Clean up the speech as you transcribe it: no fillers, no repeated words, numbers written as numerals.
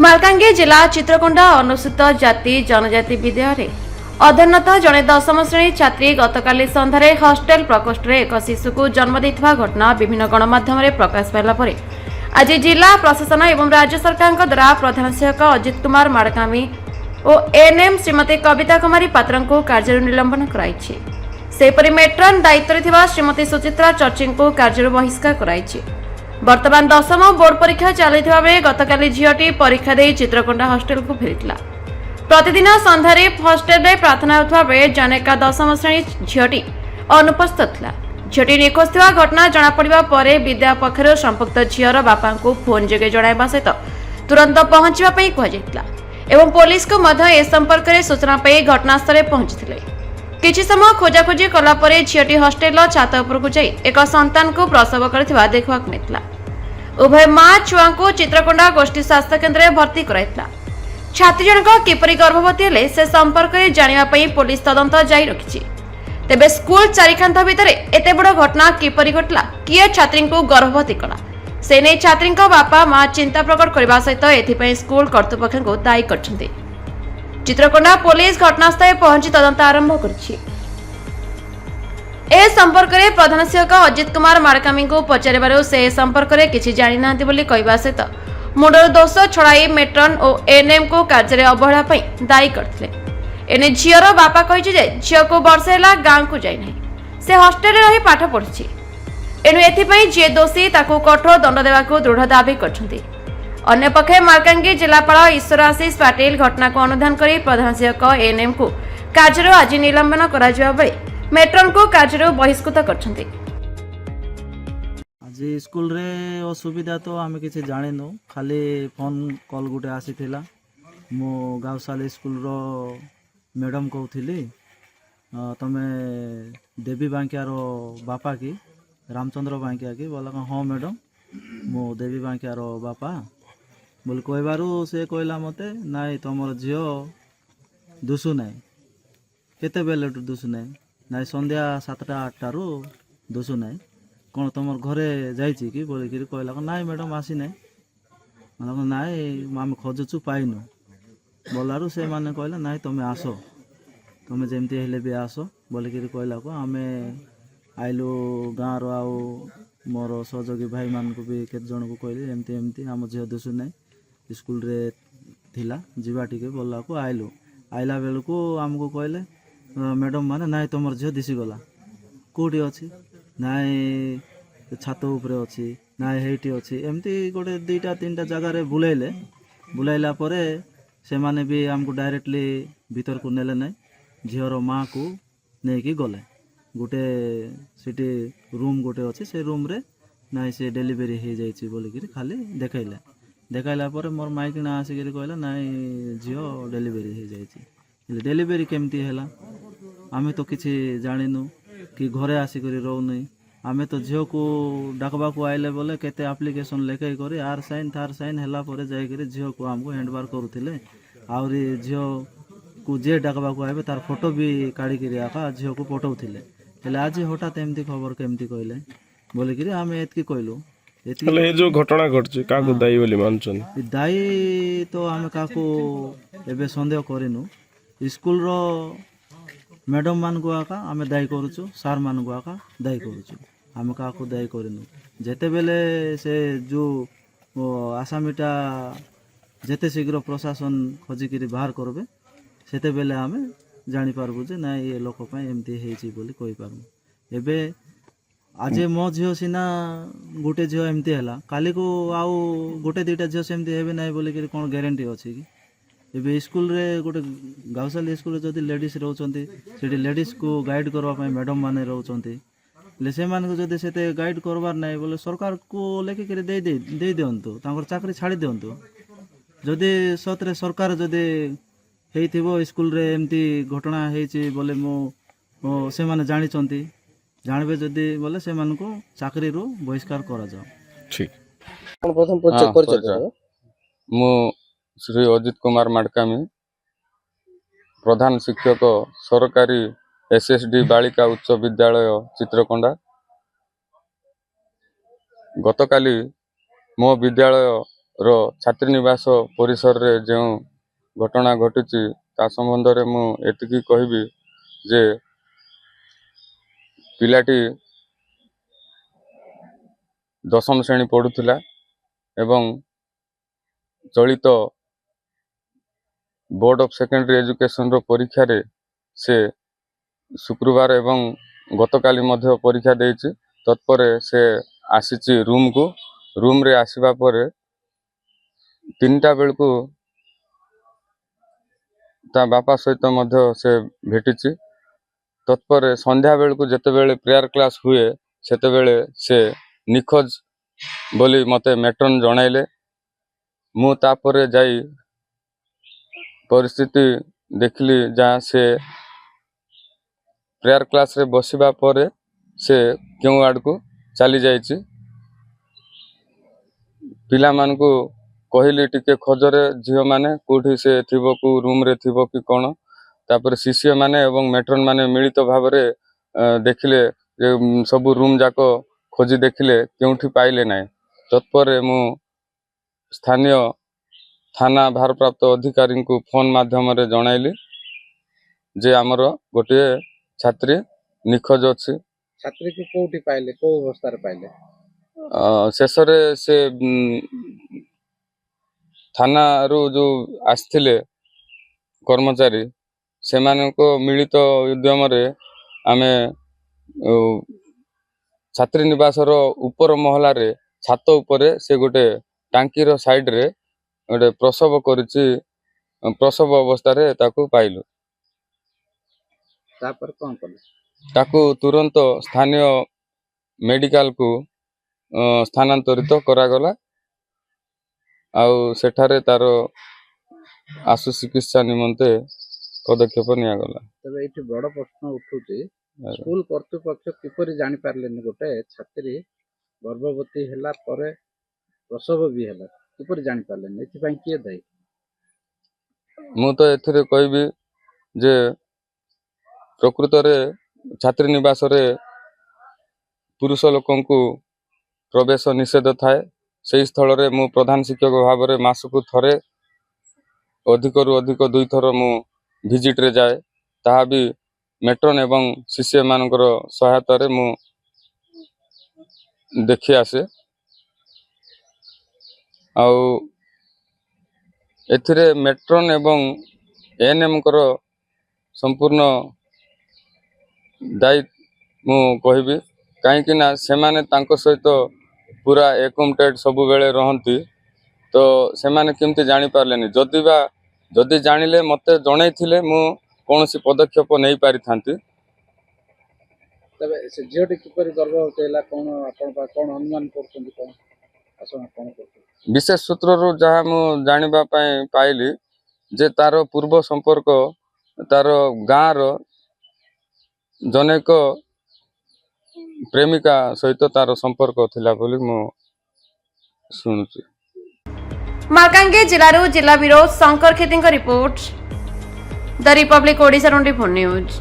ମାଲକାନଗିରି ଜିଲ୍ଲା ଚିତ୍ରକୋଣ୍ଡା ଅନୁସୂଚିତ ଜାତି ଜନଜାତି ବିଦ୍ୟାଳୟରେ ଅଧ୍ୟୟନରତ ଜଣେ ଦଶମ ଶ୍ରେଣୀ ଛାତ୍ରୀ ଗତକାଲି ସନ୍ଧ୍ୟାରେ ହଷ୍ଟେଲ ପ୍ରକୋଷ୍ଠରେ ଏକ ଶିଶୁକୁ ଜନ୍ମ ଦେଇଥିବା ଘଟଣା ବିଭିନ୍ନ ଗଣମାଧ୍ୟମରେ ପ୍ରକାଶ ପାଇଲା ପରେ ଆଜି ଜିଲ୍ଲା ପ୍ରଶାସନ ଏବଂ ରାଜ୍ୟ ସରକାରଙ୍କ ଦ୍ୱାରା ପ୍ରଧାନ ଶିକ୍ଷକ ଅଜିତ କୁମାର ମାଡକାମୀ ଓ ଏଏନଏମ୍ ଶ୍ରୀମତୀ କବିତା କୁମାରୀ ପାତ୍ରଙ୍କୁ କାର୍ଯ୍ୟରୁ ନିଲମ୍ବନ କରାଯାଇଛି। ସେହିପରି ମେଟ୍ରନ ଦାୟିତ୍ୱରେ ଥିବା ଶ୍ରୀମତୀ ସୁଚିତ୍ରା ଚର୍ଚ୍ଚିଙ୍କୁ କାର୍ଯ୍ୟରୁ ବହିଷ୍କାର କରାଯାଇଛି। ବର୍ତ୍ତମାନ ଦଶମ ବୋର୍ଡ ପରୀକ୍ଷା ଚାଲିଥିବା ବେଳେ ଗତକାଲି ଝିଅଟି ପରୀକ୍ଷା ଦେଇ ଚିତ୍ରକୋଣ୍ଡା ହଷ୍ଟେଲକୁ ଫେରିଥିଲା। ପ୍ରତିଦିନ ସନ୍ଧ୍ୟାରେ ହଷ୍ଟେଲରେ ପ୍ରାର୍ଥନା ହେଉଥିବା ବେଳେ ଜଣେକା ଦଶମ ଶ୍ରେଣୀ ଝିଅଟି ଅନୁପସ୍ଥିତ ଥିଲା। ଝିଅଟି ନିଖୋଜ ଥିବା ଘଟଣା ଜଣାପଡ଼ିବା ପରେ ବିଦ୍ୟା ପକ୍ଷରୁ ସମ୍ପୃକ୍ତ ଝିଅର ବାପାଙ୍କୁ ଫୋନ୍ ଯୋଗେ ଜଣାଇବା ସହିତ ତୁରନ୍ତ ପହଞ୍ଚିବା ପାଇଁ କୁହାଯାଇଥିଲା ଏବଂ ପୋଲିସକୁ ମଧ୍ୟ ଏ ସମ୍ପର୍କରେ ସୂଚନା ପାଇ ଘଟଣାସ୍ଥଳରେ ପହଞ୍ଚିଥିଲେ। କିଛି ସମୟ ଖୋଜାଖୋଜି କଲା ପରେ ଝିଅଟି ହଷ୍ଟେଲର ଛାତ ଉପରକୁ ଯାଇ ଏକ ସନ୍ତାନକୁ ପ୍ରସବ କରିଥିବା ଦେଖିବାକୁ ମିଳିଥିଲା। ଉଭୟ ମା ଛୁଆଙ୍କୁ ଚିତ୍ରକୋଣ୍ଡା ଗୋଷ୍ଠୀ ସ୍ୱାସ୍ଥ୍ୟ କେନ୍ଦ୍ରରେ ଭର୍ତ୍ତି କରାଇଥିଲା। ଛାତ୍ରୀ ଜଣକ କିପରି ଗର୍ଭବତୀ ହେଲେ ସେ ସମ୍ପର୍କରେ ଜାଣିବା ପାଇଁ ପୋଲିସ ତଦନ୍ତ ଜାରି ରଖିଛି। ତେବେ ସ୍କୁଲ ଚାରିକାନ୍ଥ ଭିତରେ ଏତେ ବଡ଼ ଘଟଣା କିପରି ଘଟିଲା, କିଏ ଛାତ୍ରୀଙ୍କୁ ଗର୍ଭବତୀ କଲା, ସେ ନେଇ ଛାତ୍ରୀଙ୍କ ବାପା ମା ଚିନ୍ତା ପ୍ରକଟ କରିବା ସହିତ ଏଥିପାଇଁ ସ୍କୁଲ କର୍ତ୍ତୃପକ୍ଷଙ୍କୁ ଦାୟୀ କରିଛନ୍ତି। ଚିତ୍ରକୋଣ୍ଡା ପୋଲିସ ଘଟଣାସ୍ଥଳରେ ପହଞ୍ଚି ତଦନ୍ତ ଆରମ୍ଭ କରିଛି। ଏ ସମ୍ପର୍କରେ ପ୍ରଧାନ ଶିକ୍ଷକ ଅଜିତ କୁମାର ମାଡକାମୀଙ୍କୁ ପଚାରିବାରୁ ସେ ଏ ସମ୍ପର୍କରେ କିଛି ଜାଣିନାହାନ୍ତି ବୋଲି କହିବା ସହିତ ମୁଣ୍ଡରୁ ଦୋଷ ଛଡ଼ାଇ ମେଟ୍ରନ ଓ ଏଏନଏମ୍ଙ୍କୁ କାର୍ଯ୍ୟରେ ଅବହେଳା ପାଇଁ ଦାୟୀ କରିଥିଲେ। ଏନେ ଝିଅର ବାପା କହିଛି ଯେ ଝିଅକୁ ବର୍ଷେ ହେଲା ଗାଁକୁ ଯାଇନାହିଁ, ସେ ହଷ୍ଟେଲରେ ରହି ପାଠ ପଢୁଛି। ଏଣୁ ଏଥିପାଇଁ ଯିଏ ଦୋଷୀ ତାକୁ କଠୋର ଦଣ୍ଡ ଦେବାକୁ ଦୃଢ଼ ଦାବି କରିଛନ୍ତି। ଅନ୍ୟପକ୍ଷେ ମାଲକାନଗିରି ଜିଲ୍ଲାପାଳ ଈଶ୍ୱର ଆଶିଷ ପାଟିଲ ଘଟଣାକୁ ଅନୁଧ୍ୟାନ କରି ପ୍ରଧାନ ଶିକ୍ଷକ ଏଏନଏମ୍ଙ୍କୁ କାର୍ଯ୍ୟରୁ ଆଜି ନିଲମ୍ବନ କରାଯିବା ବେଳେ ମେଟ୍ରନଙ୍କୁ କାର୍ଯ୍ୟରୁ ବହିଷ୍କୃତ କରିଛନ୍ତି। आज स्कूल रे असुविधा तो आम किसी जानिनु, खाली फोन कॉल गुटे आसीथिला। मो गाँवशाली स्कूल रो मैडम कहूली तमे देवी बांकियार बापा कि रामचंद्र बांकिया कि बोला हाँ मैडम मो देवी बांकियार बापा बोल कहबारू से कहला मते नाई तुमर झील दुसु नाई केते बेले दुसु नाई नाई संध्या 7टा 8टारू दुसु नाई कौन तुम घरे जाइए कि बोलिक कहला नाई मैडम आसी ना नाई आम खोजुचु पाइनु बोलारू से माने कहला नाई तुम आस तुम जमती हेले भी आस बोलिक कहला को आम आइलु गाँव आउ मोर सहयोगी भाई मान को भी केत जन को कहली एमती एमती आम झील दुसु ना स्कूल रे थिला जीवा टिके बोला को आइलु आइला बेलू को आमको कहले मैडम माने नाई तुम झील दिशीगला कौटी अच्छी नाई छात उपरे अच्छी नाई हेटी अच्छी एमती गोटे 2टा 3टा जगार बुलाइला परे से माने भी आमको डायरेक्टली भीतर को नेले ना झीवर माँ को नहीं गले गोटे सिटी रूम गोटे अच्छी से रूम रे नाई से डेलीवरी हो जाइए बोलिक खाली देखाइला पर मोर माइकिना आसिक कहला नाई झील डेलीवरी हो जाइए डेलीवरी केमती है आम तो किसी जानिनु कि घरे आसिक रोनी आमे तो झील को डाकबा को आइले बोले केते एप्लिकेशन लेखे करी आर साइन थार साइन हैला परे जाई करी झील को हमको हैंडबार करूथिले आउरी झील को जे डाकबा को आइबे तार फोटो भी काढी करी आका झील को पठाउथिले हेले आज हठात एमती खबर केमती कहले बोले कि आमे एतकी कहलु हेले ए जो घटना घटछि काको दायी बोली मानछन दायी तो आमे काको एबे संदेह करिनु स्कूल रो मैडम मान को आका आमे दायी करूछु सार मान को आका दायी करूछु आमे काको दायी करिनु जेते बेले से जो आसामीटा जेते शीघ्र प्रशासन खोजिकी बाहर करबे सेते बेले आमे जानी पारबु जे ना ये लोक पय एमती हेछि बोली कहि पारबु एबे आज मो झियो सिना गोटे झियो एमती हैला काली को आउ गोटे 2टा झियो सेमती हेबे नै बोली कि कोन ग्यारंटी अछि कि एबे स्कूल रे गोटे गाँवशाली स्कूल जदि लेडीज रोचंती सेठी लेडीज को गाइड करबा पय मैडम माने रोचंती ले से मान को जदि सेते गाइड करबार नै बोले सरकार को लेके करे दे दियंतु तांकर चाकरी छाड़ी दियंतु जदि सतरे सरकार जदि हेइथिबो स्कूल रे एमती घटना हेछि बोले मो से माने जानि चंती जानबे जदि बोले से मान को चाकरी रो बहिष्कार करा जाओ ठीक प्रथम परिचय मु श्री अजित कुमार माडकामी प्रधान शिक्षक सरकारी एसएसडी बालिका उच्च विद्यालय चित्रकोंडा गतकाली मो विद्यालय ର ଛାତ୍ରୀନିବାସ ପରିସରରେ ଯେଉଁ ଘଟଣା ଘଟିଛି ତା ସମ୍ବନ୍ଧରେ ମୁଁ ଏତିକି କହିବି ଯେ ପିଲାଟି 10ମ ଶ୍ରେଣୀ ପଢୁଥିଲା ଏବଂ ଚଳିତ ବୋର୍ଡ ଅଫ୍ ସେକେଣ୍ଡାରୀ ଏଜୁକେସନର ପରୀକ୍ଷାରେ ସେ ଶୁକ୍ରବାର ଏବଂ ଗତକାଲି ମଧ୍ୟ ପରୀକ୍ଷା ଦେଇଛି। ତତ୍ପରେ ସେ ଆସିଛି ରୁମ୍ରେ ଆସିବା ପରେ 3ଟା ବେଳକୁ ତା ବାପା ସହିତ ମଧ୍ୟ ସେ ଭେଟିଛି। ତତ୍ପରେ ସନ୍ଧ୍ୟା ବେଳକୁ ଯେତେବେଳେ ପ୍ରେୟାର କ୍ଲାସ ହୁଏ ସେତେବେଳେ ସେ ନିଖୋଜ ବୋଲି ମୋତେ ମେଟ୍ରନ୍ ଜଣାଇଲେ। ମୁଁ ତାପରେ ଯାଇ ପରିସ୍ଥିତି ଦେଖିଲି ଯାହା ସେ ପ୍ରେୟାର କ୍ଲାସରେ ବସିବା ପରେ ସେ କେଉଁ ଆଡ଼କୁ ଚାଲି ଯାଇଛି। ପିଲାମାନଙ୍କୁ କହିଲି ଟିକେ ଖୋଜରେ ଝିଅମାନେ କୋଉଠି ସେ ଥିବ, କୋଉ ରୁମ୍ରେ ଥିବ କି କ'ଣ। ତାପରେ ଶିଷ୍ୟମାନେ ଏବଂ ମେଟ୍ରନ୍ ମାନେ ମିଳିତ ଭାବରେ ଦେଖିଲେ ଯେ ସବୁ ରୁମ୍ ଯାକ ଖୋଜି ଦେଖିଲେ, କେଉଁଠି ପାଇଲେ ନାହିଁ। ତତ୍ପରେ ମୁଁ ସ୍ଥାନୀୟ ଥାନା ଭାରପ୍ରାପ୍ତ ଅଧିକାରୀଙ୍କୁ ଫୋନ୍ ମାଧ୍ୟମରେ ଜଣାଇଲି ଯେ ଆମର ଗୋଟିଏ ଛାତ୍ରୀ ନିଖୋଜ ଅଛି। ଛାତ୍ରୀକୁ କୋଉଠି ପାଇଲେ, କୋଉ ଅବସ୍ଥାରେ ପାଇଲେ? ଶେଷରେ ସେ ଥାନାରୁ ଯୋଉ ଆସିଥିଲେ କର୍ମଚାରୀ, ସେମାନଙ୍କ ମିଳିତ ଉଦ୍ୟମରେ ଆମେ ଛାତ୍ରୀ ନିବାସର ଉପର ମହଲାରେ ଛାତ ଉପରେ ସେ ଗୋଟେ ଟାଙ୍କିର ସାଇଡରେ ଗୋଟେ ପ୍ରସବ କରିଛି, ପ୍ରସବ ଅବସ୍ଥାରେ ତାକୁ ପାଇଲୁ। ତାପରେ କ'ଣ କଲେ? ତାକୁ ତୁରନ୍ତ ସ୍ଥାନୀୟ ମେଡିକାଲକୁ ସ୍ଥାନାନ୍ତରିତ କରାଗଲା। ଆଉ ସେଠାରେ ତାର ଆଶୁ ଚିକିତ୍ସା ନିମନ୍ତେ ପଦକ୍ଷେପ ନିଆଗଲା। ତେବେ ଏଇଠି ବଡ଼ ପ୍ରଶ୍ନ ଉଠୁଛି, ସ୍କୁଲ କର୍ତ୍ତୃପକ୍ଷ କିପରି ଜାଣିପାରିଲେନି ଗୋଟେ ଛାତ୍ରୀ ଗର୍ଭବତୀ ହେଲା ପରେ ପ୍ରସବ ବି ହେଲା, କିପରି ଜାଣିପାରିଲେନି? ଏଥିପାଇଁ କିଏ ଦାୟୀ? ମୁଁ ତ ଏଥିରେ କହିବି ଯେ ପ୍ରକୃତରେ ଛାତ୍ରୀ ନିବାସରେ ପୁରୁଷ ଲୋକଙ୍କୁ ପ୍ରବେଶ ନିଷେଧ ଥାଏ। ସେହି ସ୍ଥଳରେ ମୁଁ ପ୍ରଧାନ ଶିକ୍ଷକ ଭାବରେ ମାସକୁ ଥରେ, ଅଧିକରୁ ଅଧିକ 2 ଥର ମୁଁ ଭିଜିଟ୍ରେ ଯାଏ। ତାହା ବି ମେଟ୍ରନ୍ ଏବଂ ଶିଷ୍ୟମାନଙ୍କର ସହାୟତାରେ ମୁଁ ଦେଖି ଆସେ। ଆଉ ଏଥିରେ ମେଟ୍ରନ୍ ଏବଂ ଏଏନ୍ଏମ୍ଙ୍କର ସମ୍ପୂର୍ଣ୍ଣ ଦାୟୀ ମୁଁ କହିବି, କାହିଁକି ନା ସେମାନେ ତାଙ୍କ ସହିତ ପୁରା ଏକମଟେଡ୍ ସବୁବେଳେ ରହନ୍ତି। ତ ସେମାନେ କେମିତି ଜାଣିପାରିଲେନି? ଯଦି ଜାଣିଲେ ମୋତେ ଜଣେଇଥିଲେ ମୁଁ କୌଣସି ପଦକ୍ଷେପ ନେଇପାରିଥାନ୍ତି। ତେବେ ସେ ଝିଅଟି କିପରି ଗର୍ଭବତୀ ହେଲା, କ'ଣ ଆପଣ କ'ଣ ଅନୁମାନ କରୁଛନ୍ତି, କ'ଣ ଆଶଙ୍କା କ'ଣ କରୁଛନ୍ତି? ବିଶେଷ ସୂତ୍ରରୁ ଯାହା ମୁଁ ଜାଣିବା ପାଇଁ ପାଇଲି ଯେ ତାର ପୂର୍ବ ସମ୍ପର୍କ ତାର ଗାଁର ଜନୈକ ପ୍ରେମିକା ସହିତ ତାର ସମ୍ପର୍କ ଥିଲା ବୋଲି ମୁଁ ଶୁଣୁଛି। ମାଲକାନଗିରି ଜିଲ୍ଲାରୁ ଜିଲ୍ଲା ବ୍ୟୁରୋ ଶଙ୍କର କ୍ଷେତ୍ରୀଙ୍କ ରିପୋର୍ଟ, ଦ ରିପବ୍ଲିକ ଓଡ଼ିଶା 24 ନ୍ୟୁଜ୍।